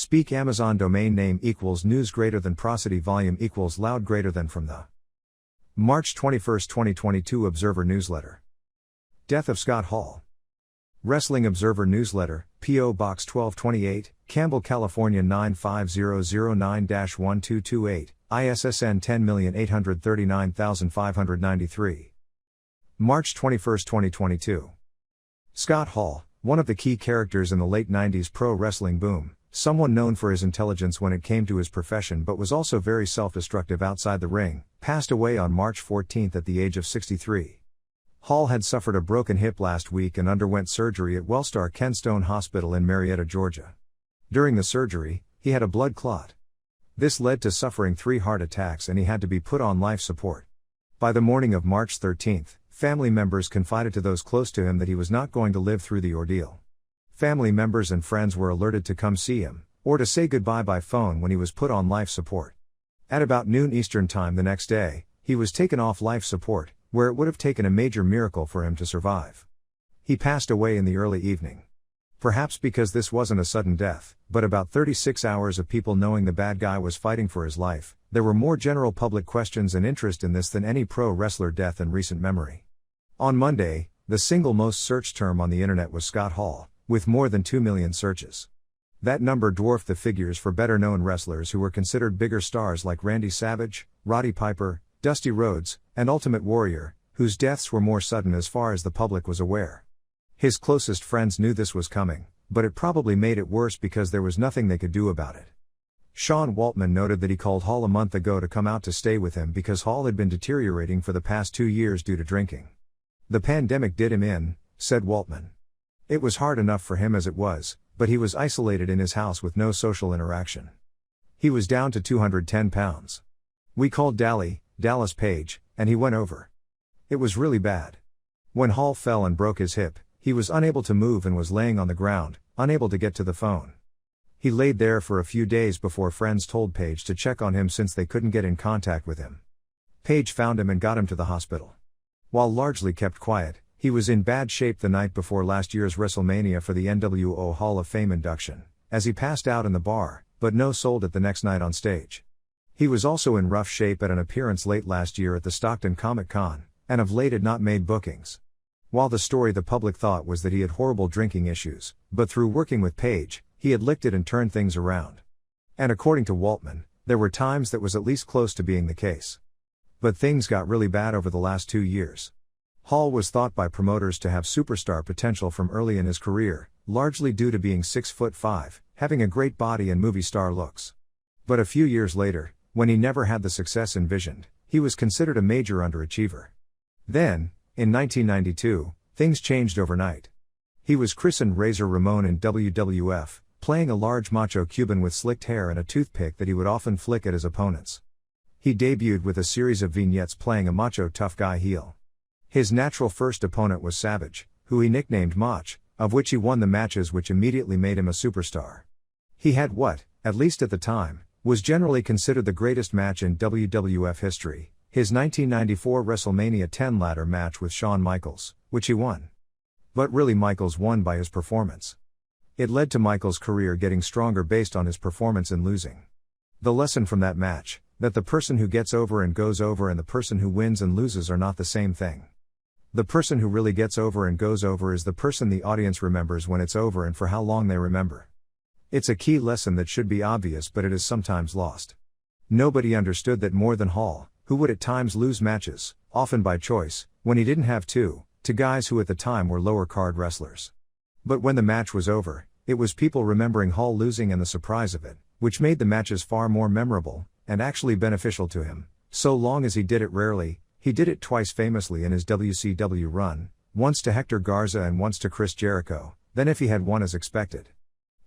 Speak Amazon domain name equals news greater than prosody volume equals loud greater than from the March 21, 2022 Observer Newsletter. Death of Scott Hall. Wrestling Observer Newsletter, P.O. Box 1228, Campbell, California 95009-1228, ISSN 10839593. March 21, 2022. Scott Hall, one of the key characters in the late 90s pro wrestling boom, someone known for his intelligence when it came to his profession but was also very self-destructive outside the ring, passed away on March 14 at the age of 63. Hall had suffered a broken hip last week and underwent surgery at Wellstar Kenstone Hospital in Marietta, Georgia. During the surgery, he had a blood clot. This led to suffering 3 heart attacks and he had to be put on life support. By the morning of March 13, family members confided to those close to him that he was not going to live through the ordeal. Family members and friends were alerted to come see him, or to say goodbye by phone when he was put on life support. At about noon Eastern Time the next day, he was taken off life support, where it would have taken a major miracle for him to survive. He passed away in the early evening. Perhaps because this wasn't a sudden death, but about 36 hours of people knowing the bad guy was fighting for his life, there were more general public questions and interest in this than any pro wrestler death in recent memory. On Monday, the single most searched term on the internet was Scott Hall, with more than 2 million searches. That number dwarfed the figures for better-known wrestlers who were considered bigger stars like Randy Savage, Roddy Piper, Dusty Rhodes, and Ultimate Warrior, whose deaths were more sudden as far as the public was aware. His closest friends knew this was coming, but it probably made it worse because there was nothing they could do about it. Sean Waltman noted that he called Hall a month ago to come out to stay with him because Hall had been deteriorating for the past 2 years due to drinking. The pandemic did him in, said Waltman. It was hard enough for him as it was, but he was isolated in his house with no social interaction. He was down to 210 pounds. We called Dallas Page, and he went over. It was really bad. When Hall fell and broke his hip, he was unable to move and was laying on the ground, unable to get to the phone. He laid there for a few days before friends told Page to check on him since they couldn't get in contact with him. Page found him and got him to the hospital. While largely kept quiet, he was in bad shape the night before last year's WrestleMania for the NWO Hall of Fame induction, as he passed out in the bar, but no sold it the next night on stage. He was also in rough shape at an appearance late last year at the Stockton Comic-Con, and of late had not made bookings. While the story the public thought was that he had horrible drinking issues, but through working with Page, he had licked it and turned things around. And according to Waltman, there were times that was at least close to being the case. But things got really bad over the last 2 years. Hall was thought by promoters to have superstar potential from early in his career, largely due to being 6'5", having a great body and movie star looks. But a few years later, when he never had the success envisioned, he was considered a major underachiever. Then, in 1992, things changed overnight. He was christened Razor Ramone in WWF, playing a large macho Cuban with slicked hair and a toothpick that he would often flick at his opponents. He debuted with a series of vignettes playing a macho tough guy heel. His natural first opponent was Savage, who he nicknamed Mach, of which he won the matches which immediately made him a superstar. He had what, at least at the time, was generally considered the greatest match in WWF history, his 1994 WrestleMania 10 ladder match with Shawn Michaels, which he won. But really Michaels won by his performance. It led to Michaels' career getting stronger based on his performance in losing. The lesson from that match, that the person who gets over and goes over and the person who wins and loses are not the same thing. The person who really gets over and goes over is the person the audience remembers when it's over and for how long they remember. It's a key lesson that should be obvious, but it is sometimes lost. Nobody understood that more than Hall, who would at times lose matches, often by choice, when he didn't have to guys who at the time were lower card wrestlers. But when the match was over, it was people remembering Hall losing and the surprise of it, which made the matches far more memorable, and actually beneficial to him, so long as he did it rarely. He did it twice famously in his WCW run, once to Hector Garza and once to Chris Jericho, then if he had won as expected.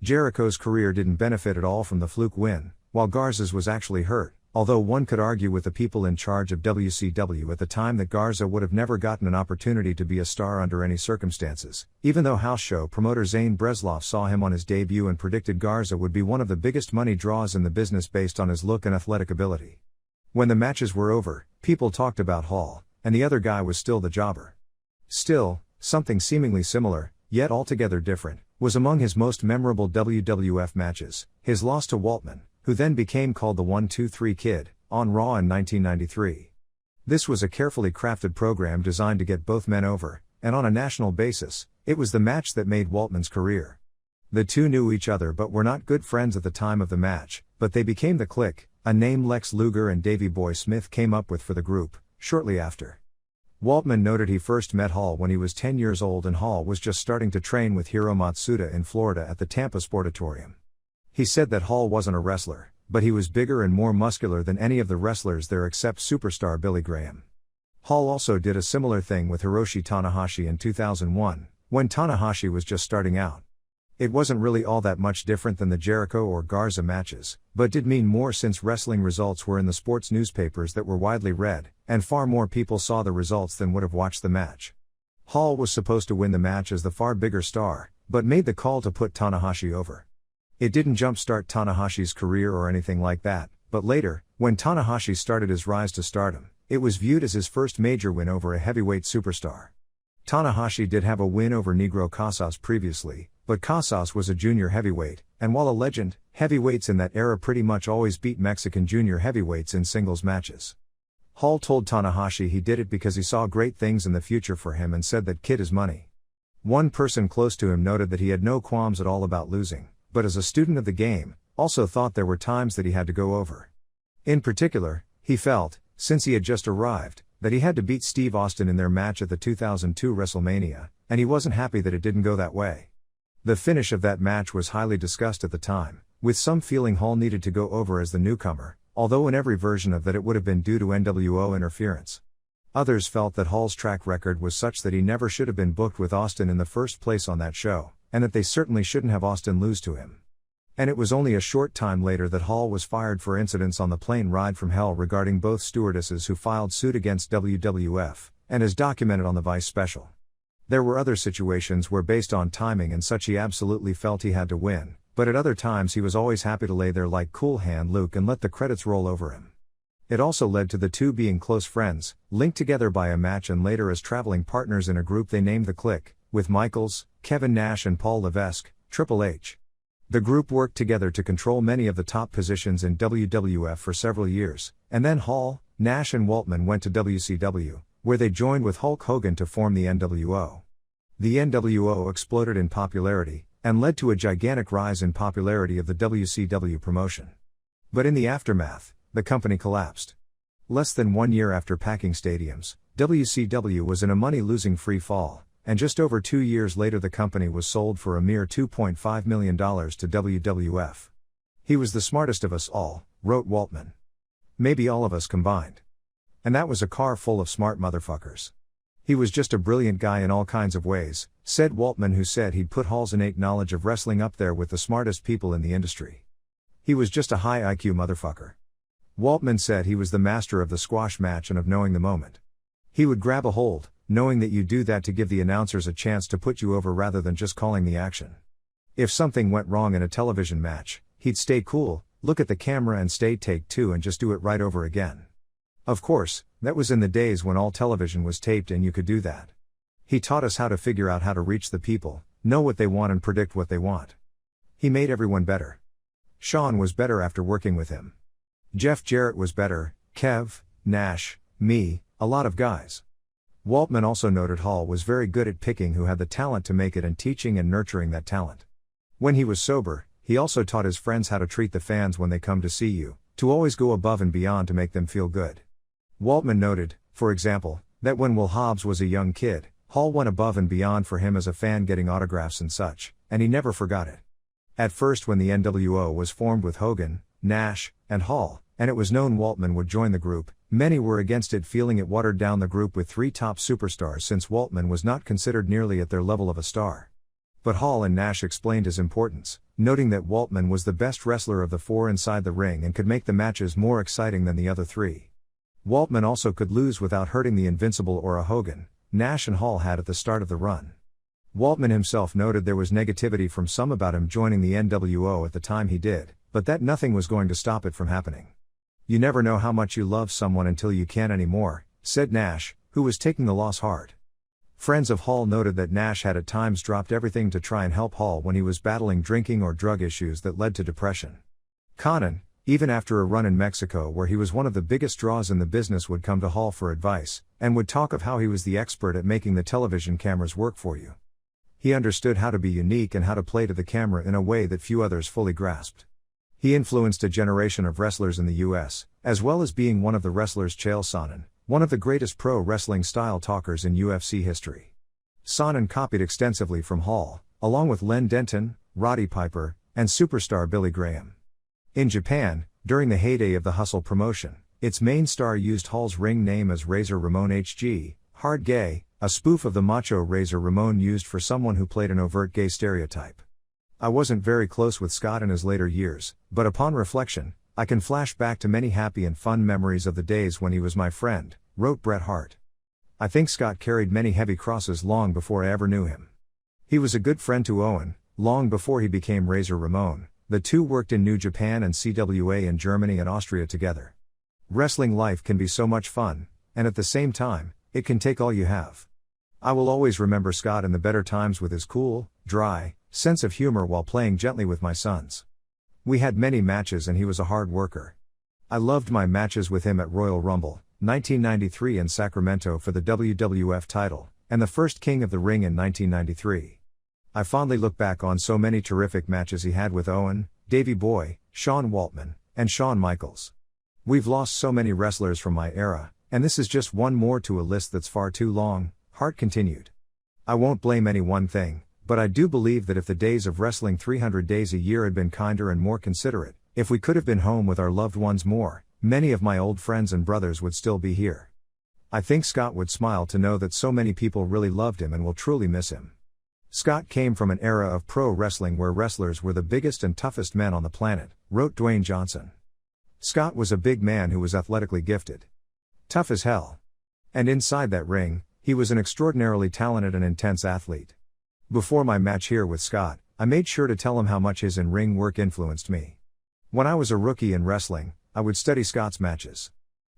Jericho's career didn't benefit at all from the fluke win, while Garza's was actually hurt, although one could argue with the people in charge of WCW at the time that Garza would have never gotten an opportunity to be a star under any circumstances, even though house show promoter Zane Bresloff saw him on his debut and predicted Garza would be one of the biggest money draws in the business based on his look and athletic ability. When the matches were over, people talked about Hall, and the other guy was still the jobber. Still, something seemingly similar, yet altogether different, was among his most memorable WWF matches, his loss to Waltman, who then became called the 1-2-3 Kid, on Raw in 1993. This was a carefully crafted program designed to get both men over, and on a national basis, it was the match that made Waltman's career. The two knew each other but were not good friends at the time of the match, but they became the Clique, a name Lex Luger and Davey Boy Smith came up with for the group, shortly after. Waltman noted he first met Hall when he was 10 years old and Hall was just starting to train with Hiro Matsuda in Florida at the Tampa Sportatorium. He said that Hall wasn't a wrestler, but he was bigger and more muscular than any of the wrestlers there except superstar Billy Graham. Hall also did a similar thing with Hiroshi Tanahashi in 2001, when Tanahashi was just starting out. It wasn't really all that much different than the Jericho or Garza matches, but did mean more since wrestling results were in the sports newspapers that were widely read, and far more people saw the results than would have watched the match. Hall was supposed to win the match as the far bigger star, but made the call to put Tanahashi over. It didn't jumpstart Tanahashi's career or anything like that, but later, when Tanahashi started his rise to stardom, it was viewed as his first major win over a heavyweight superstar. Tanahashi did have a win over Negro Casas previously, but Casas was a junior heavyweight, and while a legend, heavyweights in that era pretty much always beat Mexican junior heavyweights in singles matches. Hall told Tanahashi he did it because he saw great things in the future for him and said that kid is money. One person close to him noted that he had no qualms at all about losing, but as a student of the game, also thought there were times that he had to go over. In particular, he felt, since he had just arrived, that he had to beat Steve Austin in their match at the 2002 WrestleMania, and he wasn't happy that it didn't go that way. The finish of that match was highly discussed at the time, with some feeling Hall needed to go over as the newcomer, although in every version of that it would have been due to NWO interference. Others felt that Hall's track record was such that he never should have been booked with Austin in the first place on that show, and that they certainly shouldn't have Austin lose to him. And it was only a short time later that Hall was fired for incidents on the plane ride from hell regarding both stewardesses who filed suit against WWF, and is documented on the Vice special. There were other situations where based on timing and such he absolutely felt he had to win, but at other times he was always happy to lay there like Cool Hand Luke and let the credits roll over him. It also led to the two being close friends, linked together by a match and later as traveling partners in a group they named the Clique, with Michaels, Kevin Nash and Paul Levesque, Triple H. The group worked together to control many of the top positions in WWF for several years, and then Hall, Nash and Waltman went to WCW, where they joined with Hulk Hogan to form the NWO. The NWO exploded in popularity, and led to a gigantic rise in popularity of the WCW promotion. But in the aftermath, the company collapsed. Less than 1 year after packing stadiums, WCW was in a money-losing free fall, and just over 2 years later the company was sold for a mere $2.5 million to WWF. He was the smartest of us all, wrote Waltman. Maybe all of us combined. And that was a car full of smart motherfuckers. He was just a brilliant guy in all kinds of ways, said Waltman, who said he'd put Hall's innate knowledge of wrestling up there with the smartest people in the industry. He was just a high IQ motherfucker. Waltman said he was the master of the squash match and of knowing the moment. He would grab a hold, knowing that you do that to give the announcers a chance to put you over rather than just calling the action. If something went wrong in a television match, he'd stay cool, look at the camera and stay take two and just do it right over again. Of course, that was in the days when all television was taped and you could do that. He taught us how to figure out how to reach the people, know what they want and predict what they want. He made everyone better. Shawn was better after working with him. Jeff Jarrett was better, Kev, Nash, me, a lot of guys. Waltman also noted Hall was very good at picking who had the talent to make it and teaching and nurturing that talent. When he was sober, he also taught his friends how to treat the fans when they come to see you, to always go above and beyond to make them feel good. Waltman noted, for example, that when Will Hobbs was a young kid, Hall went above and beyond for him as a fan getting autographs and such, and he never forgot it. At first when the NWO was formed with Hogan, Nash, and Hall, and it was known Waltman would join the group, many were against it, feeling it watered down the group with three top superstars since Waltman was not considered nearly at their level of a star. But Hall and Nash explained his importance, noting that Waltman was the best wrestler of the four inside the ring and could make the matches more exciting than the other three. Waltman also could lose without hurting the invincible aura Hogan, Nash and Hall had at the start of the run. Waltman himself noted there was negativity from some about him joining the NWO at the time he did, but that nothing was going to stop it from happening. You never know how much you love someone until you can't anymore, said Nash, who was taking the loss hard. Friends of Hall noted that Nash had at times dropped everything to try and help Hall when he was battling drinking or drug issues that led to depression. Connon, even after a run in Mexico where he was one of the biggest draws in the business, would come to Hall for advice, and would talk of how he was the expert at making the television cameras work for you. He understood how to be unique and how to play to the camera in a way that few others fully grasped. He influenced a generation of wrestlers in the US, as well as being one of the wrestlers Chael Sonnen, one of the greatest pro wrestling style talkers in UFC history. Sonnen copied extensively from Hall, along with Len Denton, Roddy Piper, and superstar Billy Graham. In Japan, during the heyday of the Hustle promotion, its main star used Hall's ring name as Razor Ramon HG, Hard Gay, a spoof of the macho Razor Ramon used for someone who played an overt gay stereotype. I wasn't very close with Scott in his later years, but upon reflection, I can flash back to many happy and fun memories of the days when he was my friend, wrote Bret Hart. I think Scott carried many heavy crosses long before I ever knew him. He was a good friend to Owen, long before he became Razor Ramon. The two worked in New Japan and CWA in Germany and Austria together. Wrestling life can be so much fun, and at the same time, it can take all you have. I will always remember Scott in the better times with his cool, dry sense of humor while playing gently with my sons. We had many matches and he was a hard worker. I loved my matches with him at Royal Rumble, 1993 in Sacramento for the WWF title, and the first King of the Ring in 1993. I fondly look back on so many terrific matches he had with Owen, Davey Boy, Sean Waltman, and Shawn Michaels. We've lost so many wrestlers from my era, and this is just one more to a list that's far too long, Hart continued. I won't blame any one thing, but I do believe that if the days of wrestling 300 days a year had been kinder and more considerate, if we could have been home with our loved ones more, many of my old friends and brothers would still be here. I think Scott would smile to know that so many people really loved him and will truly miss him. Scott came from an era of pro wrestling where wrestlers were the biggest and toughest men on the planet, wrote Dwayne Johnson. Scott was a big man who was athletically gifted. Tough as hell. And inside that ring, he was an extraordinarily talented and intense athlete. Before my match here with Scott, I made sure to tell him how much his in-ring work influenced me. When I was a rookie in wrestling, I would study Scott's matches.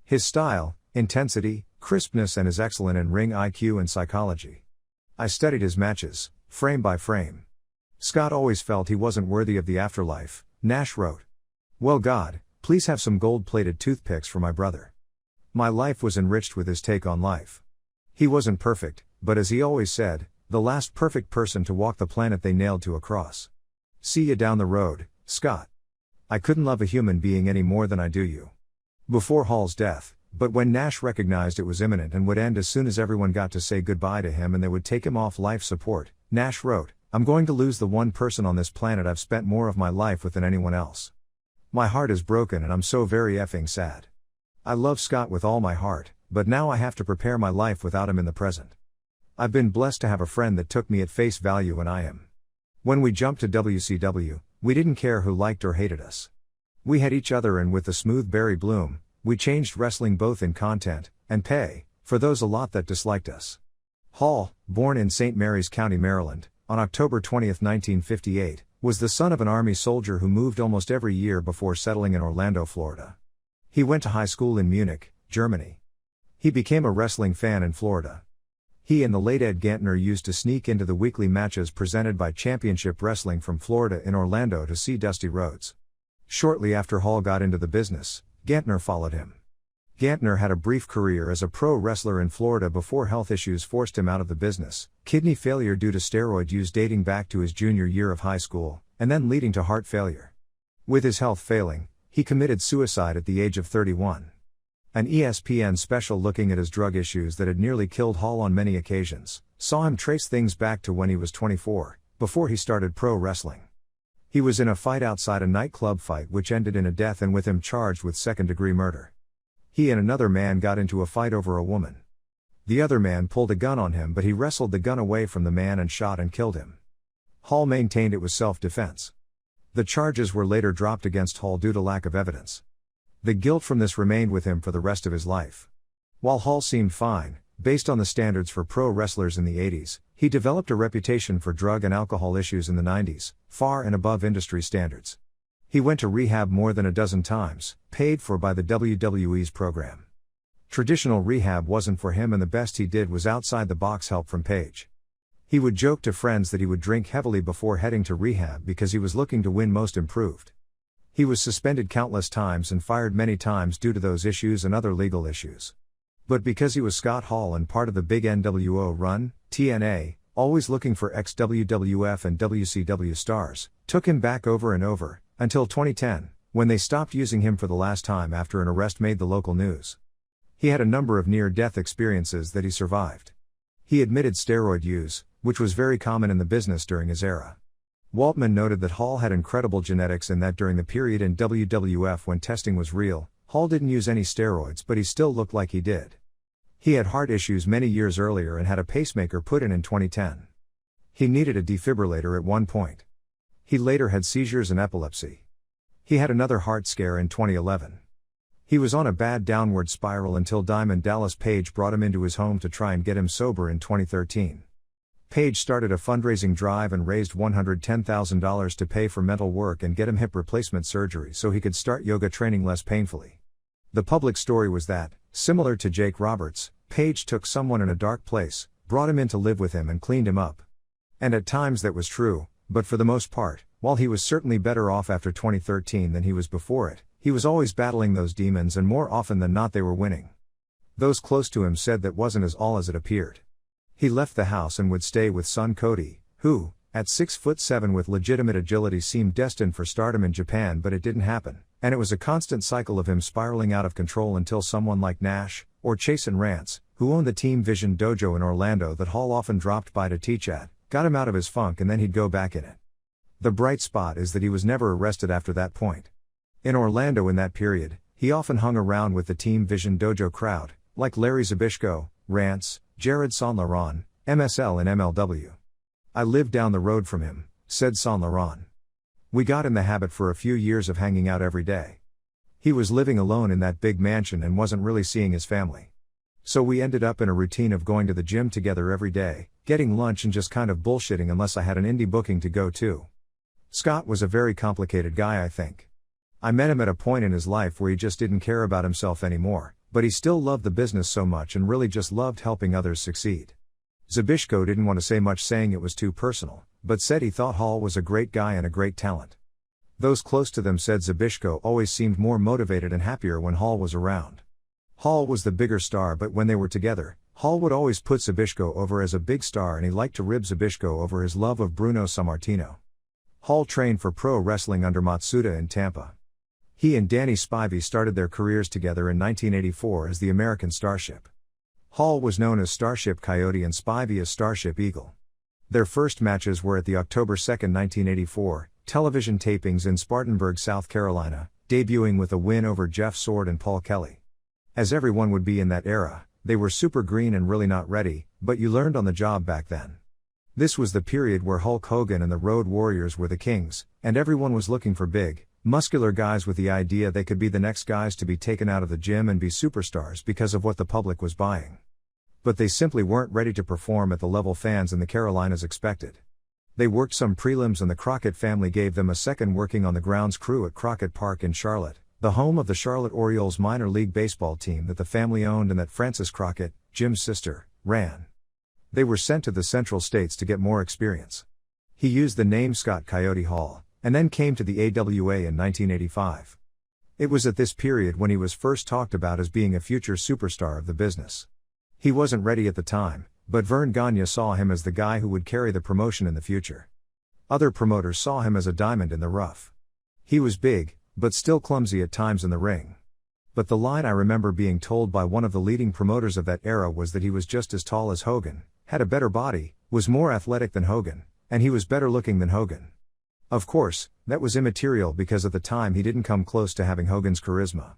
His style, intensity, crispness, and his excellent in-ring IQ and psychology. I studied his matches, frame by frame. Scott always felt he wasn't worthy of the afterlife, Nash wrote. Well, God, please have some gold-plated toothpicks for my brother. My life was enriched with his take on life. He wasn't perfect, but as he always said, the last perfect person to walk the planet they nailed to a cross. See you down the road, Scott. I couldn't love a human being any more than I do you. Before Hall's death, but when Nash recognized it was imminent and would end as soon as everyone got to say goodbye to him and they would take him off life support, Nash wrote, I'm going to lose the one person on this planet I've spent more of my life with than anyone else. My heart is broken and I'm so very effing sad. I love Scott with all my heart, but now I have to prepare my life without him in the present. I've been blessed to have a friend that took me at face value and I am. When we jumped to WCW, we didn't care who liked or hated us. We had each other, and with the smooth Barry Bloom, we changed wrestling both in content and pay, for those a lot that disliked us. Hall, born in St. Mary's County, Maryland, on October 20, 1958, was the son of an Army soldier who moved almost every year before settling in Orlando, Florida. He went to high school in Munich, Germany. He became a wrestling fan in Florida. He and the late Ed Gantner used to sneak into the weekly matches presented by Championship Wrestling from Florida in Orlando to see Dusty Rhodes. Shortly after Hall got into the business, Gantner followed him. Gantner had a brief career as a pro wrestler in Florida before health issues forced him out of the business, kidney failure due to steroid use dating back to his junior year of high school, and then leading to heart failure. With his health failing, he committed suicide at the age of 31. An ESPN special looking at his drug issues that had nearly killed Hall on many occasions saw him trace things back to when he was 24, before he started pro wrestling. He was in a fight outside a nightclub fight which ended in a death and with him charged with second-degree murder. He and another man got into a fight over a woman. The other man pulled a gun on him, but he wrestled the gun away from the man and shot and killed him. Hall maintained it was self-defense. The charges were later dropped against Hall due to lack of evidence. The guilt from this remained with him for the rest of his life. While Hall seemed fine, based on the standards for pro wrestlers in the 80s, he developed a reputation for drug and alcohol issues in the 90s, far and above industry standards. He went to rehab more than a dozen times, paid for by the WWE's program. Traditional rehab wasn't for him, and the best he did was outside the box help from Paige. He would joke to friends that he would drink heavily before heading to rehab because he was looking to win Most Improved. He was suspended countless times and fired many times due to those issues and other legal issues. But because he was Scott Hall and part of the big NWO run, TNA, always looking for ex-WWF and WCW stars, took him back over and over, until 2010, when they stopped using him for the last time after an arrest made the local news. He had a number of near-death experiences that he survived. He admitted steroid use, which was very common in the business during his era. Waltman noted that Hall had incredible genetics and that during the period in WWF when testing was real, Hall didn't use any steroids, but he still looked like he did. He had heart issues many years earlier and had a pacemaker put in 2010. He needed a defibrillator at one point. He later had seizures and epilepsy. He had another heart scare in 2011. He was on a bad downward spiral until Diamond Dallas Page brought him into his home to try and get him sober in 2013. Page started a fundraising drive and raised $110,000 to pay for mental work and get him hip replacement surgery so he could start yoga training less painfully. The public story was that, similar to Jake Roberts, Page took someone in a dark place, brought him in to live with him and cleaned him up. And at times that was true, but for the most part, while he was certainly better off after 2013 than he was before it, he was always battling those demons, and more often than not they were winning. Those close to him said that wasn't as all as it appeared. He left the house and would stay with son Cody, who, at 6'7" with legitimate agility, seemed destined for stardom in Japan, but it didn't happen, and it was a constant cycle of him spiraling out of control until someone like Nash, or Chase and Rance, who owned the Team Vision dojo in Orlando that Hall often dropped by to teach at, got him out of his funk and then he'd go back in it. The bright spot is that he was never arrested after that point. In Orlando in that period, he often hung around with the Team Vision dojo crowd, like Larry Zbyszko, Rance, Jared Saint Laurent, MSL and MLW. I lived down the road from him, said Saint Laurent. We got in the habit for a few years of hanging out every day. He was living alone in that big mansion and wasn't really seeing his family. So we ended up in a routine of going to the gym together every day, getting lunch and just kind of bullshitting unless I had an indie booking to go to. Scott was a very complicated guy, I think. I met him at a point in his life where he just didn't care about himself anymore, but he still loved the business so much and really just loved helping others succeed. Zbyszko didn't want to say much, saying it was too personal, but said he thought Hall was a great guy and a great talent. Those close to them said Zbyszko always seemed more motivated and happier when Hall was around. Hall was the bigger star, but when they were together, Hall would always put Zbyszko over as a big star, and he liked to rib Zbyszko over his love of Bruno Sammartino. Hall trained for pro wrestling under Matsuda in Tampa. He and Danny Spivey started their careers together in 1984 as the American Starship. Hall was known as Starship Coyote and Spivey as Starship Eagle. Their first matches were at the October 2, 1984, television tapings in Spartanburg, South Carolina, debuting with a win over Jeff Sword and Paul Kelly. As everyone would be in that era, they were super green and really not ready, but you learned on the job back then. This was the period where Hulk Hogan and the Road Warriors were the kings, and everyone was looking for big, muscular guys with the idea they could be the next guys to be taken out of the gym and be superstars because of what the public was buying. But they simply weren't ready to perform at the level fans in the Carolinas expected. They worked some prelims and the Crockett family gave them a second working on the grounds crew at Crockett Park in Charlotte, the home of the Charlotte Orioles minor league baseball team that the family owned and that Frances Crockett, Jim's sister, ran. They were sent to the Central States to get more experience. He used the name Scott Coyote Hall, and then came to the AWA in 1985. It was at this period when he was first talked about as being a future superstar of the business. He wasn't ready at the time, but Vern Gagne saw him as the guy who would carry the promotion in the future. Other promoters saw him as a diamond in the rough. He was big, but still clumsy at times in the ring. But the line I remember being told by one of the leading promoters of that era was that he was just as tall as Hogan, had a better body, was more athletic than Hogan, and he was better looking than Hogan. Of course, that was immaterial because at the time he didn't come close to having Hogan's charisma.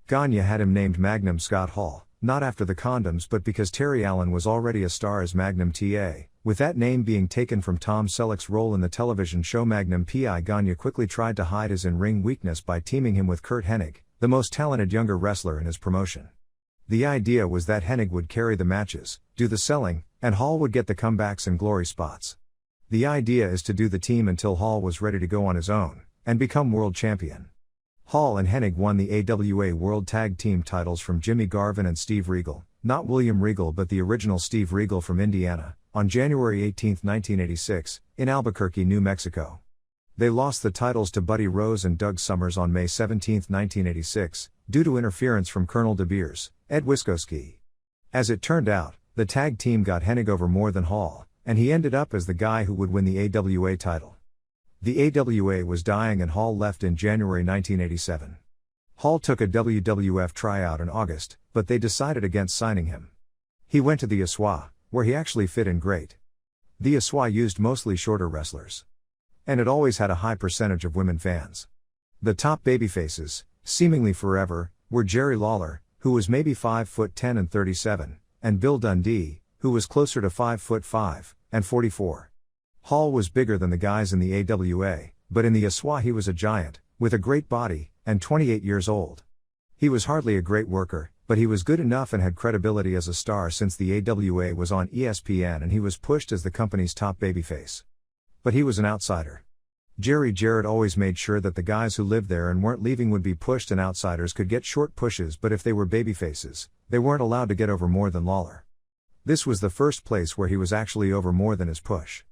Gagne had him named Magnum Scott Hall, not after the condoms but because Terry Allen was already a star as Magnum TA, with that name being taken from Tom Selleck's role in the television show Magnum P.I. Gagne quickly tried to hide his in-ring weakness by teaming him with Kurt Hennig, the most talented younger wrestler in his promotion. The idea was that Hennig would carry the matches, do the selling, and Hall would get the comebacks and glory spots. The idea is to do the team until Hall was ready to go on his own, and become world champion. Hall and Hennig won the AWA World Tag Team titles from Jimmy Garvin and Steve Regal, not William Regal but the original Steve Regal from Indiana, on January 18, 1986, in Albuquerque, New Mexico. They lost the titles to Buddy Rose and Doug Summers on May 17, 1986, due to interference from Colonel De Beers, Ed Wiskoski. As it turned out, the tag team got Hennig over more than Hall, and he ended up as the guy who would win the AWA title. The AWA was dying and Hall left in January 1987. Hall took a WWF tryout in August, but they decided against signing him. He went to the Aswa, where he actually fit in great. The Aswa used mostly shorter wrestlers. And it always had a high percentage of women fans. The top babyfaces, seemingly forever, were Jerry Lawler, who was maybe 5'10" and 37, and Bill Dundee, who was closer to 5'5" and 44. Hall was bigger than the guys in the AWA, but in the Aswa he was a giant, with a great body, and 28 years old. He was hardly a great worker, but he was good enough and had credibility as a star since the AWA was on ESPN and he was pushed as the company's top babyface. But he was an outsider. Jerry Jarrett always made sure that the guys who lived there and weren't leaving would be pushed and outsiders could get short pushes, but if they were babyfaces, they weren't allowed to get over more than Lawler. This was the first place where he was actually over more than his push.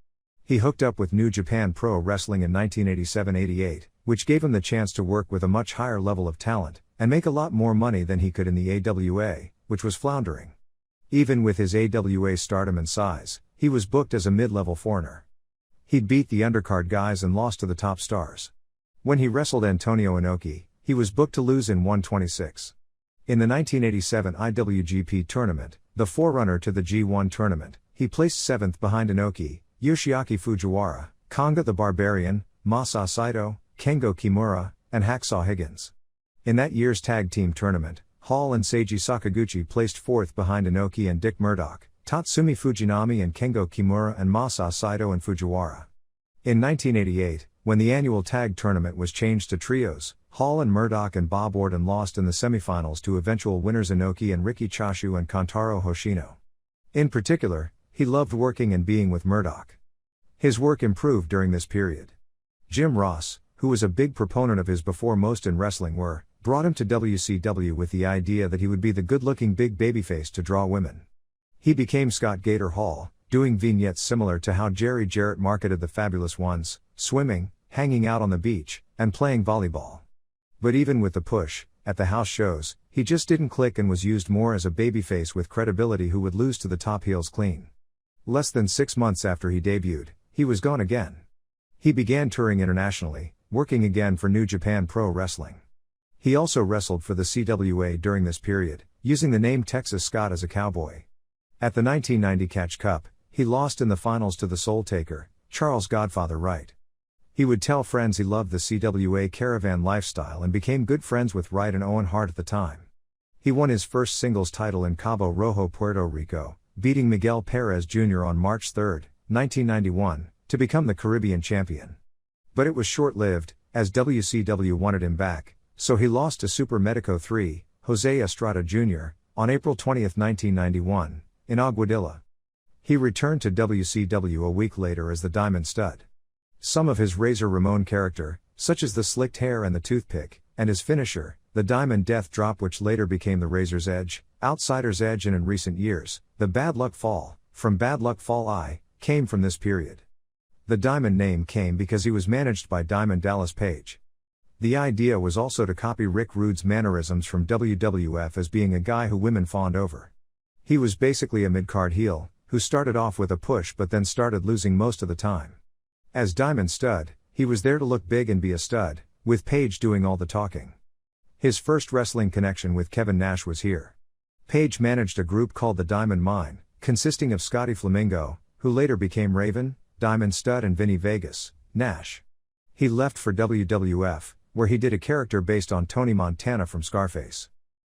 He hooked up with New Japan Pro Wrestling in 1987-88, which gave him the chance to work with a much higher level of talent, and make a lot more money than he could in the AWA, which was floundering. Even with his AWA stardom and size, he was booked as a mid-level foreigner. He'd beat the undercard guys and lost to the top stars. When he wrestled Antonio Inoki, he was booked to lose in 126. In the 1987 IWGP tournament, the forerunner to the G1 tournament, he placed 7th behind Inoki, Yoshiaki Fujiwara, Konga the Barbarian, Masa Saito, Kengo Kimura, and Hacksaw Higgins. In that year's tag team tournament, Hall and Seiji Sakaguchi placed 4th behind Inoki and Dick Murdoch, Tatsumi Fujinami and Kengo Kimura and Masa Saito and Fujiwara. In 1988, when the annual tag tournament was changed to trios, Hall and Murdoch and Bob Orton lost in the semifinals to eventual winners Inoki and Riki Choshu and Kantaro Hoshino. In particular, he loved working and being with Murdoch. His work improved during this period. Jim Ross, who was a big proponent of his before most in wrestling were, brought him to WCW with the idea that he would be the good-looking big babyface to draw women. He became Scott Gator Hall, doing vignettes similar to how Jerry Jarrett marketed the Fabulous Ones, swimming, hanging out on the beach, and playing volleyball. But even with the push, at the house shows, he just didn't click and was used more as a babyface with credibility who would lose to the top heels clean. Less than 6 months after he debuted, he was gone again. He began touring internationally, working again for New Japan Pro Wrestling. He also wrestled for the CWA during this period, using the name Texas Scott as a cowboy. At the 1990 Catch Cup, he lost in the finals to the Soul Taker, Charles Godfather Wright. He would tell friends he loved the CWA caravan lifestyle and became good friends with Wright and Owen Hart at the time. He won his first singles title in Cabo Rojo, Puerto Rico, beating Miguel Perez Jr. on March 3, 1991, to become the Caribbean champion. But it was short-lived, as WCW wanted him back, so he lost to Super Medico III, Jose Estrada Jr., on April 20, 1991, in Aguadilla. He returned to WCW a week later as the Diamond Stud. Some of his Razor Ramone character, such as the slicked hair and the toothpick, and his finisher, the Diamond Death Drop, which later became the Razor's Edge, Outsider's Edge, and in recent years, the Bad Luck Fall, from Bad Luck Fall I, came from this period. The Diamond name came because he was managed by Diamond Dallas Page. The idea was also to copy Rick Rude's mannerisms from WWF as being a guy who women fawned over. He was basically a mid-card heel, who started off with a push but then started losing most of the time. As Diamond Stud, he was there to look big and be a stud, with Page doing all the talking. His first wrestling connection with Kevin Nash was here. Page managed a group called the Diamond Mine, consisting of Scotty Flamingo, who later became Raven, Diamond Stud, and Vinny Vegas, Nash. He left for WWF, where he did a character based on Tony Montana from Scarface.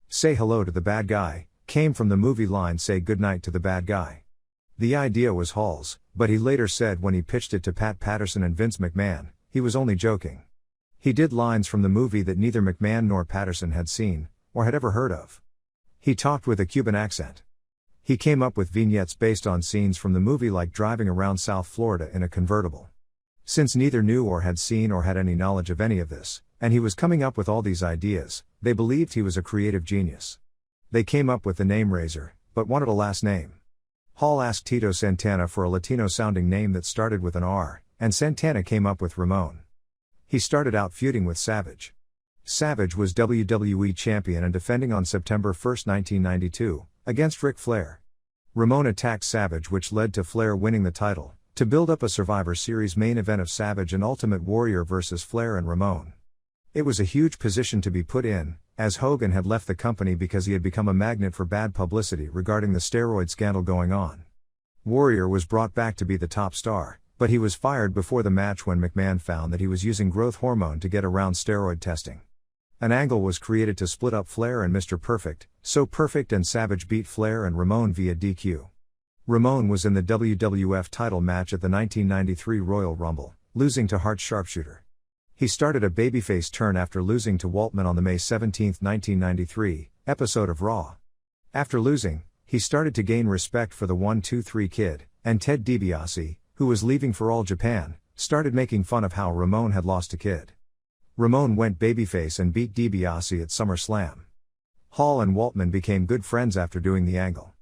Say Hello to the Bad Guy came from the movie line Say Goodnight to the Bad Guy. The idea was Hall's, but he later said when he pitched it to Pat Patterson and Vince McMahon, he was only joking. He did lines from the movie that neither McMahon nor Patterson had seen, or had ever heard of. He talked with a Cuban accent. He came up with vignettes based on scenes from the movie, like driving around South Florida in a convertible. Since neither knew or had seen or had any knowledge of any of this, and he was coming up with all these ideas. They believed he was a creative genius. They came up with the name Razor, but wanted a last name. Hall asked Tito Santana for a Latino-sounding name that started with an R, and Santana came up with Ramone. He started out feuding with Savage. Savage was WWE champion and defending on September 1, 1992, against Ric Flair. Ramone attacked Savage, which led to Flair winning the title, to build up a Survivor Series main event of Savage and Ultimate Warrior vs. Flair and Ramone. It was a huge position to be put in, as Hogan had left the company because he had become a magnet for bad publicity regarding the steroid scandal going on. Warrior was brought back to be the top star, but he was fired before the match when McMahon found that he was using growth hormone to get around steroid testing. An angle was created to split up Flair and Mr. Perfect, so Perfect and Savage beat Flair and Ramone via DQ. Ramone was in the WWF title match at the 1993 Royal Rumble, losing to Hart's Sharpshooter. He started a babyface turn after losing to Waltman on the May 17, 1993, episode of Raw. After losing, he started to gain respect for the 1-2-3 Kid, and Ted DiBiase, who was leaving for All Japan, started making fun of how Ramone had lost to Kid. Ramone went babyface and beat DiBiase at SummerSlam. Hall and Waltman became good friends after doing the angle.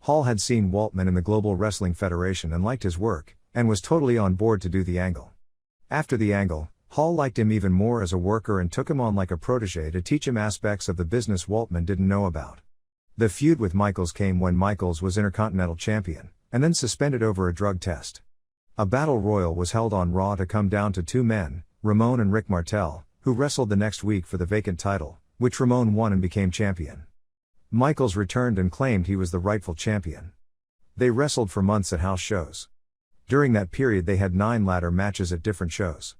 Hall had seen Waltman in the Global Wrestling Federation and liked his work, and was totally on board to do the angle. After the angle, Hall liked him even more as a worker and took him on like a protege to teach him aspects of the business Waltman didn't know about. The feud with Michaels came when Michaels was Intercontinental Champion, and then suspended over a drug test. A battle royal was held on Raw to come down to two men, Ramone and Rick Martel, who wrestled the next week for the vacant title, which Ramone won and became champion. Michaels returned and claimed he was the rightful champion. They wrestled for months at house shows. During that period they had 9 ladder matches at different shows.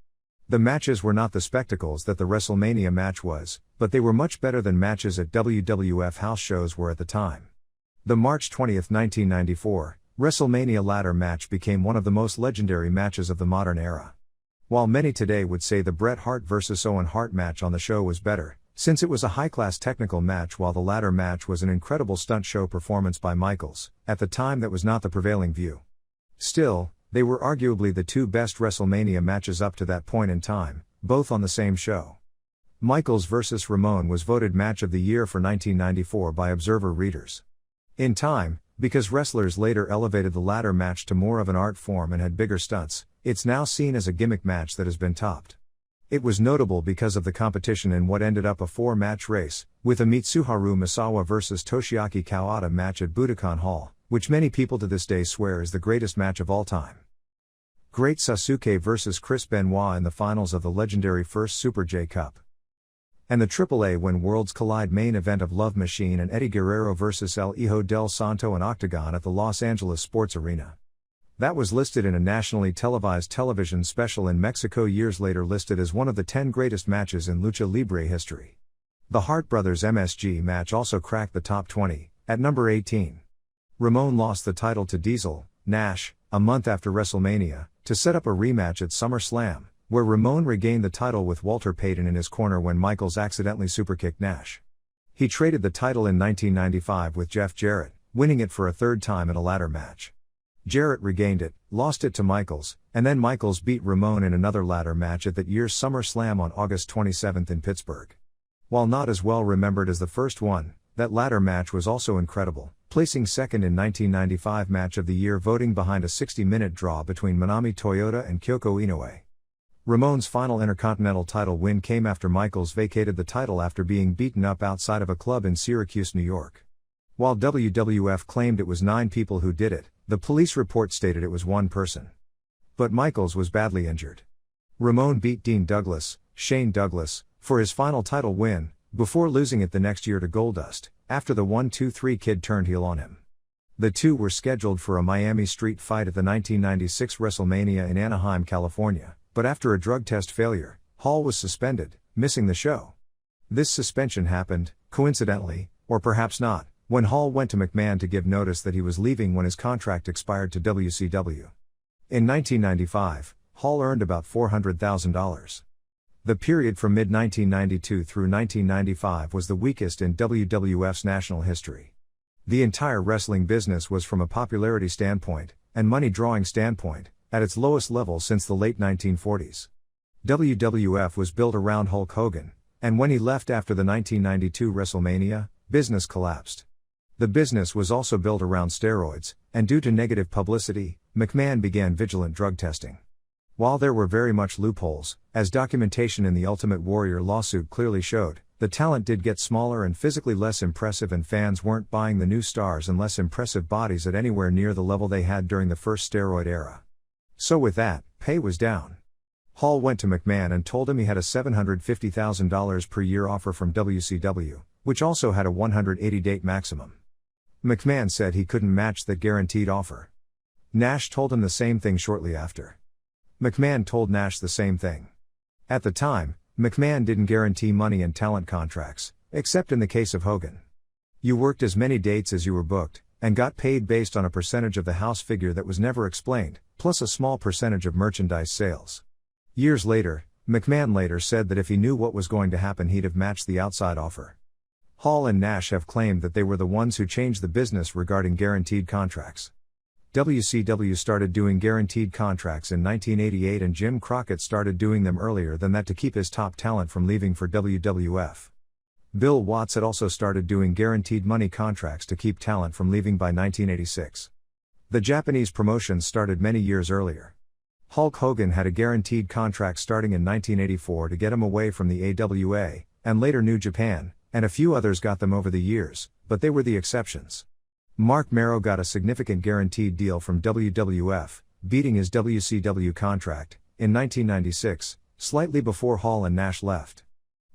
The matches were not the spectacles that the WrestleMania match was, but they were much better than matches at WWF house shows were at the time. The March 20, 1994, WrestleMania ladder match became one of the most legendary matches of the modern era. While many today would say the Bret Hart vs. Owen Hart match on the show was better, since it was a high-class technical match while the ladder match was an incredible stunt show performance by Michaels, at the time that was not the prevailing view. Still, they were arguably the two best WrestleMania matches up to that point in time, both on the same show. Michaels vs. Ramone was voted Match of the Year for 1994 by Observer readers. In time, because wrestlers later elevated the ladder match to more of an art form and had bigger stunts, it's now seen as a gimmick match that has been topped. It was notable because of the competition in what ended up a 4-match race, with a Mitsuharu Misawa vs. Toshiaki Kawada match at Budokan Hall, which many people to this day swear is the greatest match of all time. Great Sasuke vs. Chris Benoit in the finals of the legendary first Super J Cup. And the AAA When Worlds Collide main event of Love Machine and Eddie Guerrero vs. El Hijo del Santo and Octagon at the Los Angeles Sports Arena. That was listed in a nationally televised television special in Mexico years later, listed as one of the 10 greatest matches in Lucha Libre history. The Hart Brothers MSG match also cracked the top 20, at number 18. Ramone lost the title to Diesel, Nash, a month after WrestleMania, to set up a rematch at SummerSlam, where Ramone regained the title with Walter Payton in his corner when Michaels accidentally superkicked Nash. He traded the title in 1995 with Jeff Jarrett, winning it for a third time in a ladder match. Jarrett regained it, lost it to Michaels, and then Michaels beat Ramone in another ladder match at that year's SummerSlam on August 27 in Pittsburgh. While not as well remembered as the first one, that ladder match was also incredible, placing second in 1995 Match of the Year voting behind a 60-minute draw between Manami Toyota and Kyoko Inoue. Ramone's final Intercontinental title win came after Michaels vacated the title after being beaten up outside of a club in Syracuse, New York. While WWF claimed it was 9 people who did it, the police report stated it was 1 person. But Michaels was badly injured. Ramone beat Dean Douglas, Shane Douglas, for his final title win, before losing it the next year to Goldust, after the 1-2-3 Kid turned heel on him. The two were scheduled for a Miami street fight at the 1996 WrestleMania in Anaheim, California, but after a drug test failure, Hall was suspended, missing the show. This suspension happened, coincidentally, or perhaps not, when Hall went to McMahon to give notice that he was leaving when his contract expired to WCW. In 1995, Hall earned about $400,000. The period from mid-1992 through 1995 was the weakest in WWF's national history. The entire wrestling business was, from a popularity standpoint, and money-drawing standpoint, at its lowest level since the late 1940s. WWF was built around Hulk Hogan, and when he left after the 1992 WrestleMania, business collapsed. The business was also built around steroids, and due to negative publicity, McMahon began vigilant drug testing. While there were very much loopholes, as documentation in the Ultimate Warrior lawsuit clearly showed, the talent did get smaller and physically less impressive, and fans weren't buying the new stars and less impressive bodies at anywhere near the level they had during the first steroid era. So with that, pay was down. Hall went to McMahon and told him he had a $750,000 per year offer from WCW, which also had a 180-date maximum. McMahon said he couldn't match that guaranteed offer. Nash told him the same thing shortly after. McMahon told Nash the same thing. At the time, McMahon didn't guarantee money in talent contracts, except in the case of Hogan. You worked as many dates as you were booked, and got paid based on a percentage of the house figure that was never explained, plus a small percentage of merchandise sales. Years later, McMahon later said that if he knew what was going to happen, he'd have matched the outside offer. Hall and Nash have claimed that they were the ones who changed the business regarding guaranteed contracts. WCW started doing guaranteed contracts in 1988, and Jim Crockett started doing them earlier than that to keep his top talent from leaving for WWF. Bill Watts had also started doing guaranteed money contracts to keep talent from leaving by 1986. The Japanese promotions started many years earlier. Hulk Hogan had a guaranteed contract starting in 1984 to get him away from the AWA, and later New Japan, and a few others got them over the years, but they were the exceptions. Mark Merrow got a significant guaranteed deal from WWF, beating his WCW contract, in 1996, slightly before Hall and Nash left.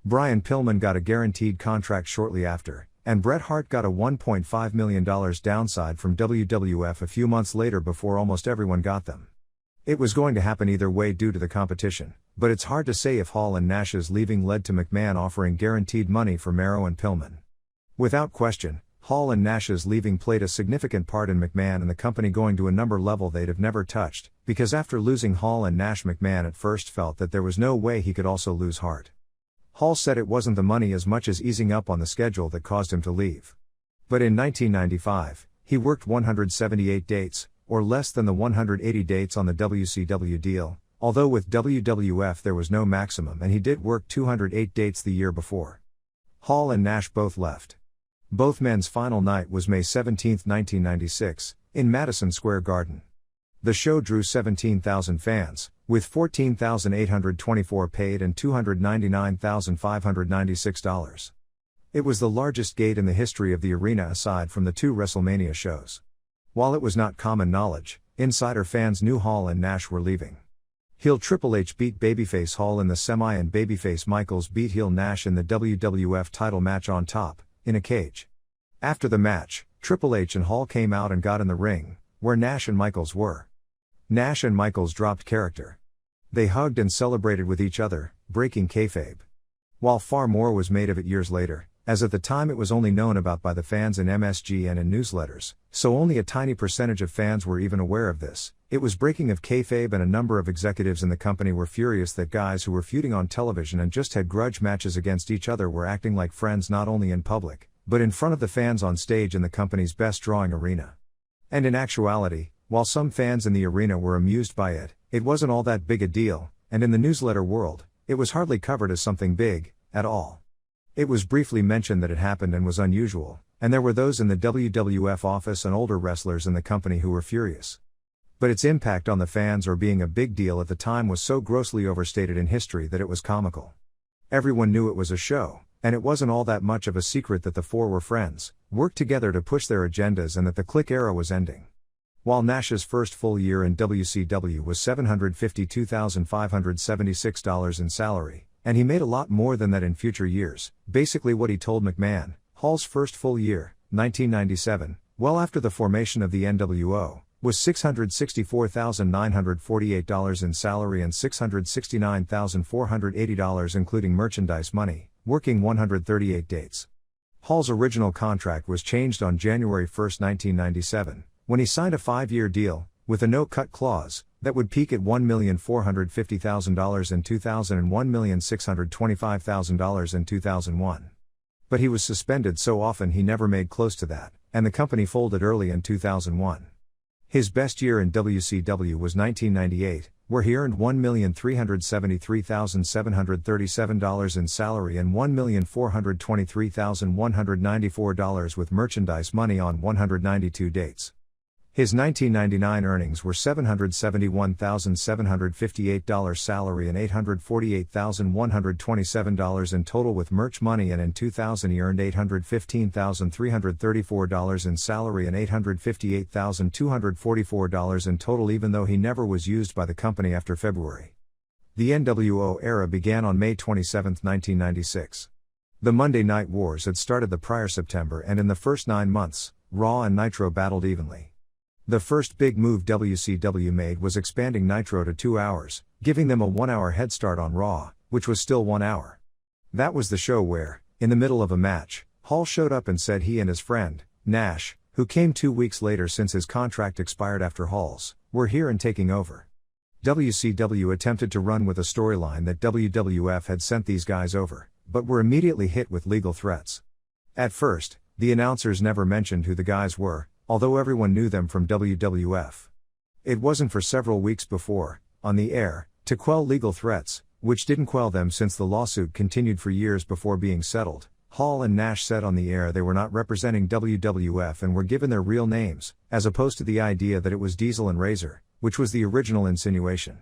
Brian Pillman got a guaranteed contract shortly after, and Bret Hart got a $1.5 million downside from WWF a few months later before almost everyone got them. It was going to happen either way due to the competition, but it's hard to say if Hall and Nash's leaving led to McMahon offering guaranteed money for Merrow and Pillman. Without question, Hall and Nash's leaving played a significant part in McMahon and the company going to a number level they'd have never touched, because after losing Hall and Nash, McMahon at first felt that there was no way he could also lose Hart. Hall said it wasn't the money as much as easing up on the schedule that caused him to leave. But in 1995, he worked 178 dates, or less than the 180 dates on the WCW deal, although with WWF there was no maximum, and he did work 208 dates the year before. Hall and Nash both left. Both men's final night was May 17, 1996, in Madison Square Garden. The show drew 17,000 fans, with 14,824 paid and $299,596. It was the largest gate in the history of the arena aside from the two WrestleMania shows. While it was not common knowledge, insider fans knew Hall and Nash were leaving. Heel Triple H beat babyface Hall in the semi, and babyface Michaels beat heel Nash in the WWF title match on top, in a cage. After the match, Triple H and Hall came out and got in the ring, where Nash and Michaels were. Nash and Michaels dropped character. They hugged and celebrated with each other, breaking kayfabe. While far more was made of it years later, as at the time it was only known about by the fans in MSG and in newsletters, so only a tiny percentage of fans were even aware of this, it was breaking of kayfabe, and a number of executives in the company were furious that guys who were feuding on television and just had grudge matches against each other were acting like friends not only in public, but in front of the fans on stage in the company's best drawing arena. And in actuality, while some fans in the arena were amused by it, it wasn't all that big a deal, and in the newsletter world, it was hardly covered as something big, at all. It was briefly mentioned that it happened and was unusual, and there were those in the WWF office and older wrestlers in the company who were furious. But its impact on the fans or being a big deal at the time was so grossly overstated in history that it was comical. Everyone knew it was a show, and it wasn't all that much of a secret that the four were friends, worked together to push their agendas, and that the Click era was ending. While Nash's first full year in WCW was $752,576 in salary, and he made a lot more than that in future years, basically what he told McMahon, Hall's first full year, 1997, well after the formation of the NWO, was $664,948 in salary and $669,480 including merchandise money, working 138 dates. Hall's original contract was changed on January 1, 1997, when he signed a 5-year deal, with a no-cut clause, that would peak at $1,450,000 in 2000 and $1,625,000 in 2001. But he was suspended so often he never made close to that, and the company folded early in 2001. His best year in WCW was 1998, where he earned $1,373,737 in salary and $1,423,194 with merchandise money on 192 dates. His 1999 earnings were $771,758 salary and $848,127 in total with merch money, and in 2000 he earned $815,334 in salary and $858,244 in total, even though he never was used by the company after February. The NWO era began on May 27, 1996. The Monday Night Wars had started the prior September, and in the first 9 months, Raw and Nitro battled evenly. The first big move WCW made was expanding Nitro to 2 hours, giving them a 1-hour head start on Raw, which was still 1 hour. That was the show where, in the middle of a match, Hall showed up and said he and his friend, Nash, who came 2 weeks later since his contract expired after Hall's, were here and taking over. WCW attempted to run with a storyline that WWF had sent these guys over, but were immediately hit with legal threats. At first, the announcers never mentioned who the guys were, although everyone knew them from WWF. It wasn't for several weeks before, on the air, to quell legal threats, which didn't quell them since the lawsuit continued for years before being settled. Hall and Nash said on the air they were not representing WWF and were given their real names, as opposed to the idea that it was Diesel and Razor, which was the original insinuation.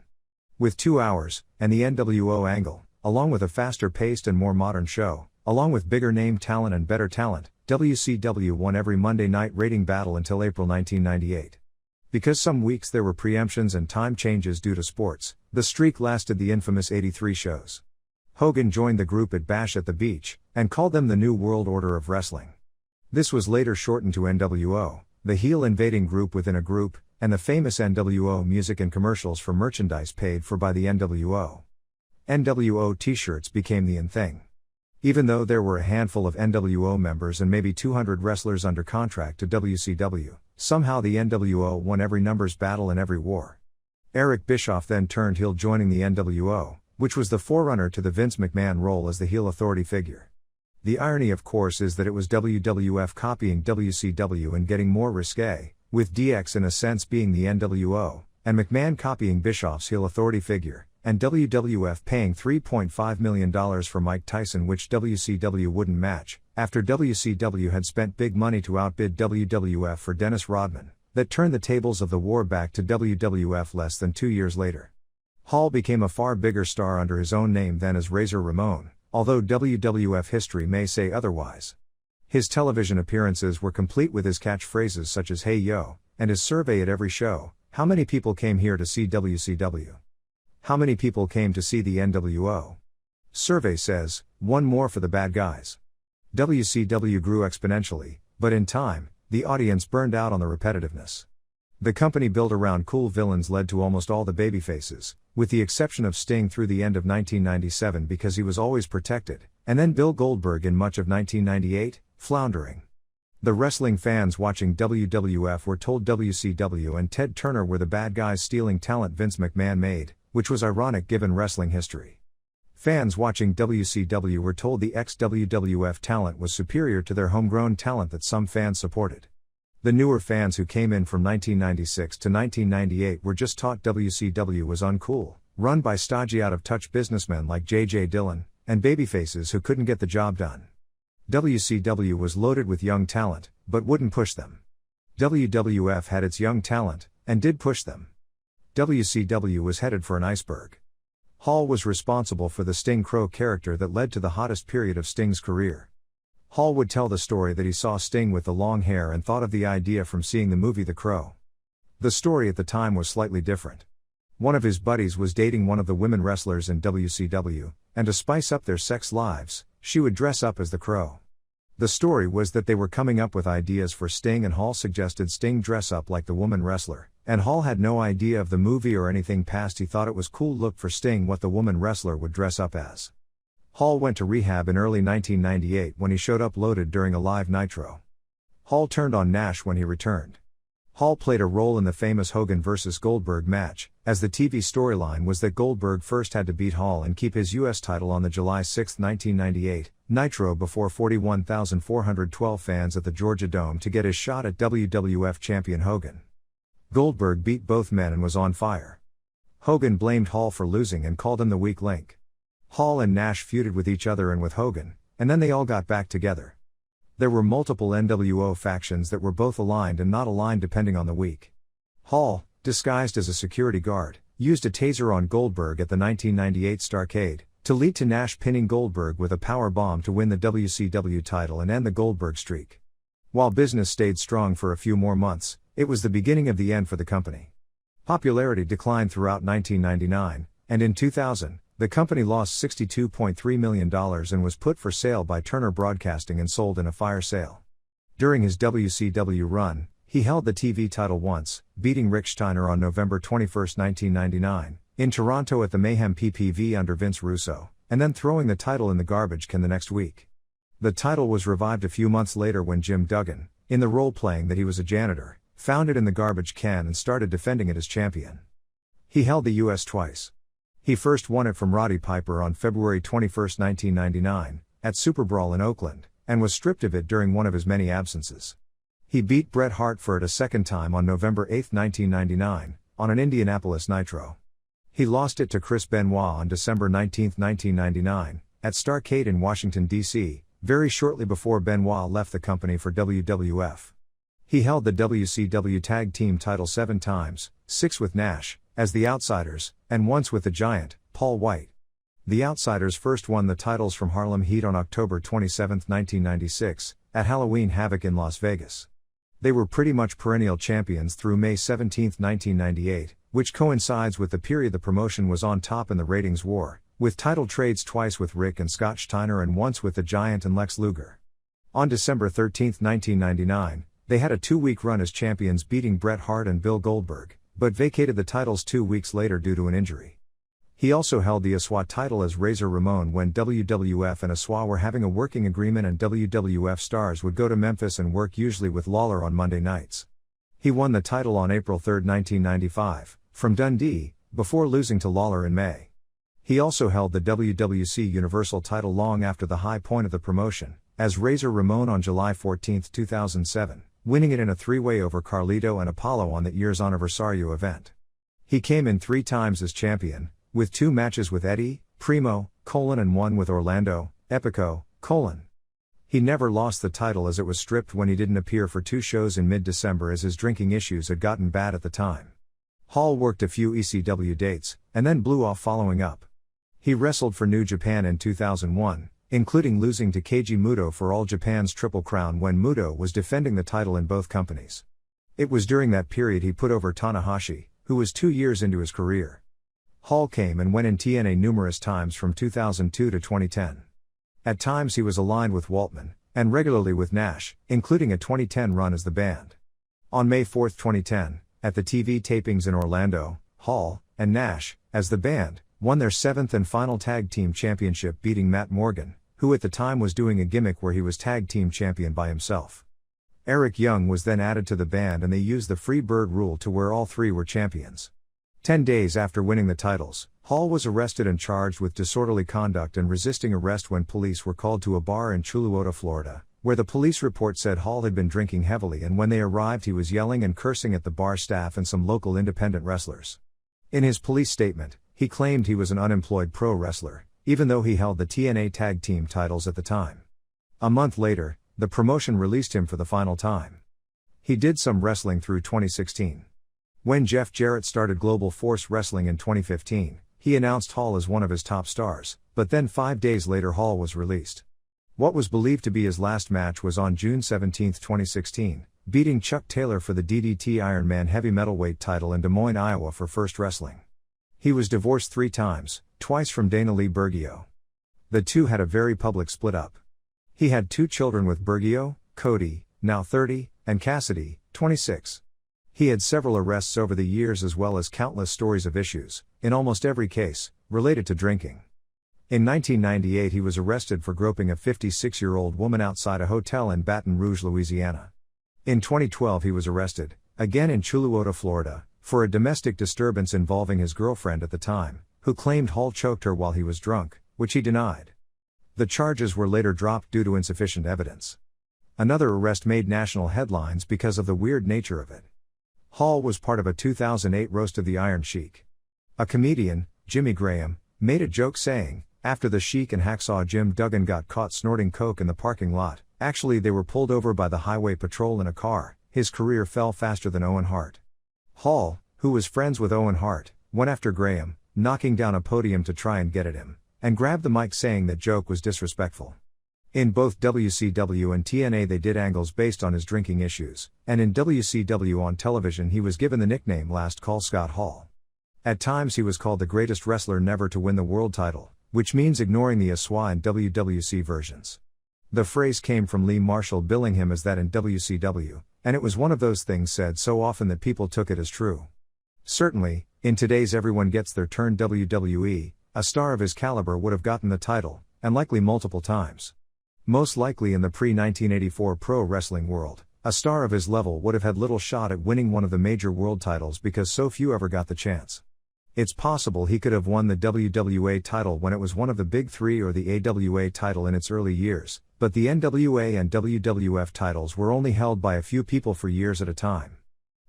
With 2 hours, and the NWO angle, along with a faster-paced and more modern show, along with bigger name talent and better talent, WCW won every Monday night rating battle until April 1998. Because some weeks there were preemptions and time changes due to sports, the streak lasted the infamous 83 shows. Hogan joined the group at Bash at the Beach, and called them the New World Order of Wrestling. This was later shortened to NWO, the heel invading group within a group, and the famous NWO music and commercials for merchandise paid for by the NWO. NWO t-shirts became the in thing. Even though there were a handful of NWO members and maybe 200 wrestlers under contract to WCW, somehow the NWO won every numbers battle and every war. Eric Bischoff then turned heel, joining the NWO, which was the forerunner to the Vince McMahon role as the heel authority figure. The irony, of course, is that it was WWF copying WCW and getting more risque, with DX in a sense being the NWO, and McMahon copying Bischoff's heel authority figure, and WWF paying $3.5 million for Mike Tyson, which WCW wouldn't match, after WCW had spent big money to outbid WWF for Dennis Rodman, that turned the tables of the war back to WWF less than 2 years later. Hall became a far bigger star under his own name than as Razor Ramone, although WWF history may say otherwise. His television appearances were complete with his catchphrases such as "Hey Yo," and his survey at every show: how many people came here to see WCW? How many people came to see the NWO? Survey says, 1 more for the bad guys. WCW grew exponentially, but in time, the audience burned out on the repetitiveness. The company built around cool villains led to almost all the babyfaces, with the exception of Sting through the end of 1997 because he was always protected, and then Bill Goldberg in much of 1998, floundering. The wrestling fans watching WWF were told WCW and Ted Turner were the bad guys stealing talent Vince McMahon made, which was ironic given wrestling history. Fans watching WCW were told the ex-WWF talent was superior to their homegrown talent that some fans supported. The newer fans who came in from 1996 to 1998 were just taught WCW was uncool, run by stodgy out-of-touch businessmen like J.J. Dillon, and babyfaces who couldn't get the job done. WCW was loaded with young talent, but wouldn't push them. WWF had its young talent, and did push them. WCW was headed for an iceberg. Hall was responsible for the Sting Crow character that led to the hottest period of Sting's career. Hall would tell the story that he saw Sting with the long hair and thought of the idea from seeing the movie The Crow. The story at the time was slightly different. One of his buddies was dating one of the women wrestlers in WCW, and to spice up their sex lives, she would dress up as the Crow. The story was that they were coming up with ideas for Sting, and Hall suggested Sting dress up like the woman wrestler, and Hall had no idea of the movie or anything past he thought it was cool look for Sting what the woman wrestler would dress up as. Hall went to rehab in early 1998 when he showed up loaded during a live Nitro. Hall turned on Nash when he returned. Hall played a role in the famous Hogan vs. Goldberg match, as the TV storyline was that Goldberg first had to beat Hall and keep his U.S. title on the July 6, 1998, Nitro before 41,412 fans at the Georgia Dome to get his shot at WWF champion Hogan. Goldberg beat both men and was on fire. Hogan blamed Hall for losing and called him the weak link. Hall and Nash feuded with each other and with Hogan, and then they all got back together. There were multiple NWO factions that were both aligned and not aligned depending on the week. Hall, disguised as a security guard, used a taser on Goldberg at the 1998 Starrcade, to lead to Nash pinning Goldberg with a power bomb to win the WCW title and end the Goldberg streak. While business stayed strong for a few more months, it was the beginning of the end for the company. Popularity declined throughout 1999, and in 2000, the company lost $62.3 million and was put for sale by Turner Broadcasting and sold in a fire sale. During his WCW run, he held the TV title once, beating Rick Steiner on November 21, 1999, in Toronto at the Mayhem PPV under Vince Russo, and then throwing the title in the garbage can the next week. The title was revived a few months later when Jim Duggan, in the role playing that he was a janitor, found it in the garbage can and started defending it as champion. He held the US twice. He first won it from Roddy Piper on February 21, 1999, at Super Brawl in Oakland, and was stripped of it during one of his many absences. He beat Bret Hart for it a second time on November 8, 1999, on an Indianapolis Nitro. He lost it to Chris Benoit on December 19, 1999, at Starrcade in Washington, D.C., very shortly before Benoit left the company for WWF. He held the WCW Tag Team title 7 times, 6 with Nash, as the Outsiders, and once with the Giant, Paul White. The Outsiders first won the titles from Harlem Heat on October 27, 1996, at Halloween Havoc in Las Vegas. They were pretty much perennial champions through May 17, 1998, which coincides with the period the promotion was on top in the ratings war, with title trades twice with Rick and Scott Steiner and once with the Giant and Lex Luger. On December 13, 1999, they had a 2-week run as champions beating Bret Hart and Bill Goldberg, but vacated the titles 2 weeks later due to an injury. He also held the ASWA title as Razor Ramon when WWF and ASWA were having a working agreement and WWF stars would go to Memphis and work usually with Lawler on Monday nights. He won the title on April 3, 1995, from Dundee, before losing to Lawler in May. He also held the WWC Universal title long after the high point of the promotion, as Razor Ramon on July 14, 2007, winning it in a 3-way over Carlito and Apollo on that year's Anniversario event. He came in 3 times as champion, with 2 matches with Eddie, Primo, and 1 with Orlando, Epico, He never lost the title as it was stripped when he didn't appear for 2 shows in mid-December as his drinking issues had gotten bad at the time. Hall worked a few ECW dates, and then blew off following up. He wrestled for New Japan in 2001, including losing to Keiji Muto for All Japan's Triple Crown when Muto was defending the title in both companies. It was during that period he put over Tanahashi, who was 2 years into his career. Hall came and went in TNA numerous times from 2002 to 2010. At times he was aligned with Waltman, and regularly with Nash, including a 2010 run as the Band. On May 4, 2010, at the TV tapings in Orlando, Hall, and Nash, as the Band, won their 7th and final tag team championship beating Matt Morgan, who at the time was doing a gimmick where he was tag team champion by himself. Eric Young was then added to the Band and they used the free bird rule to where all 3 were champions. 10 days after winning the titles, Hall was arrested and charged with disorderly conduct and resisting arrest when police were called to a bar in Chuluota, Florida, where the police report said Hall had been drinking heavily and when they arrived he was yelling and cursing at the bar staff and some local independent wrestlers. In his police statement, he claimed he was an unemployed pro wrestler, even though he held the TNA tag team titles at the time. A month later, the promotion released him for the final time. He did some wrestling through 2016. When Jeff Jarrett started Global Force Wrestling in 2015, he announced Hall as one of his top stars, but then 5 days later Hall was released. What was believed to be his last match was on June 17, 2016, beating Chuck Taylor for the DDT Ironman Heavy Metalweight title in Des Moines, Iowa for First Wrestling. He was divorced 3 times, twice from Dana Lee Bergio. The two had a very public split up. He had 2 children with Bergio, Cody, now 30, and Cassidy, 26. He had several arrests over the years as well as countless stories of issues, in almost every case, related to drinking. In 1998 he was arrested for groping a 56-year-old woman outside a hotel in Baton Rouge, Louisiana. In 2012 he was arrested, again in Chuluota, Florida, for a domestic disturbance involving his girlfriend at the time, who claimed Hall choked her while he was drunk, which he denied. The charges were later dropped due to insufficient evidence. Another arrest made national headlines because of the weird nature of it. Hall was part of a 2008 roast of the Iron Sheik. A comedian, Jimmy Graham, made a joke saying, after the Sheik and Hacksaw Jim Duggan got caught snorting coke in the parking lot, actually they were pulled over by the highway patrol in a car, his career fell faster than Owen Hart. Hall, who was friends with Owen Hart, went after Graham, knocking down a podium to try and get at him, and grabbed the mic saying that joke was disrespectful. In both WCW and TNA they did angles based on his drinking issues, and in WCW on television he was given the nickname Last Call Scott Hall. At times he was called the greatest wrestler never to win the world title, which means ignoring the Aswa and WWC versions. The phrase came from Lee Marshall billing him as that in WCW, and it was one of those things said so often that people took it as true. Certainly, in today's everyone gets their turn WWE, a star of his caliber would have gotten the title, and likely multiple times. Most likely in the pre-1984 pro wrestling world, a star of his level would have had little shot at winning one of the major world titles because so few ever got the chance. It's possible he could have won the WWA title when it was one of the big three or the AWA title in its early years, but the NWA and WWF titles were only held by a few people for years at a time.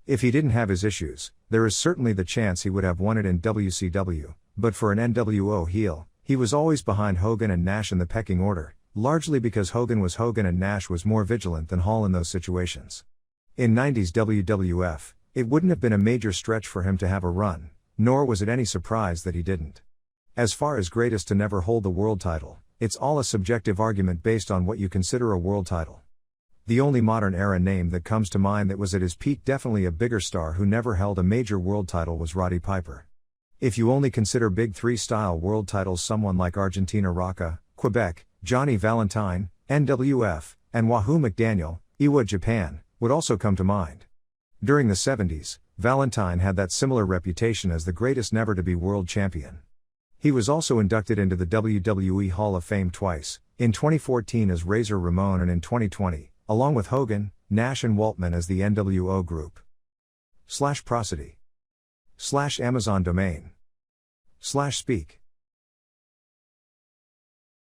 If he didn't have his issues, there is certainly the chance he would have won it in WCW, but for an NWO heel, he was always behind Hogan and Nash in the pecking order, largely because Hogan was Hogan and Nash was more vigilant than Hall in those situations. In 90s WWF, it wouldn't have been a major stretch for him to have a run, nor was it any surprise that he didn't. As far as greatest to never hold the world title, it's all a subjective argument based on what you consider a world title. The only modern era name that comes to mind that was at his peak definitely a bigger star who never held a major world title was Roddy Piper. If you only consider Big Three style world titles, someone like Argentina Rocca, Quebec, Johnny Valentine, NWF, and Wahoo McDaniel, Iwa Japan, would also come to mind. During the 70s, Valentine had that similar reputation as the greatest never to be world champion. He was also inducted into the WWE Hall of Fame twice, in 2014 as Razor Ramone and in 2020, along with Hogan, Nash and Waltman as the NWO group. /Prosody /Amazon domain /Speak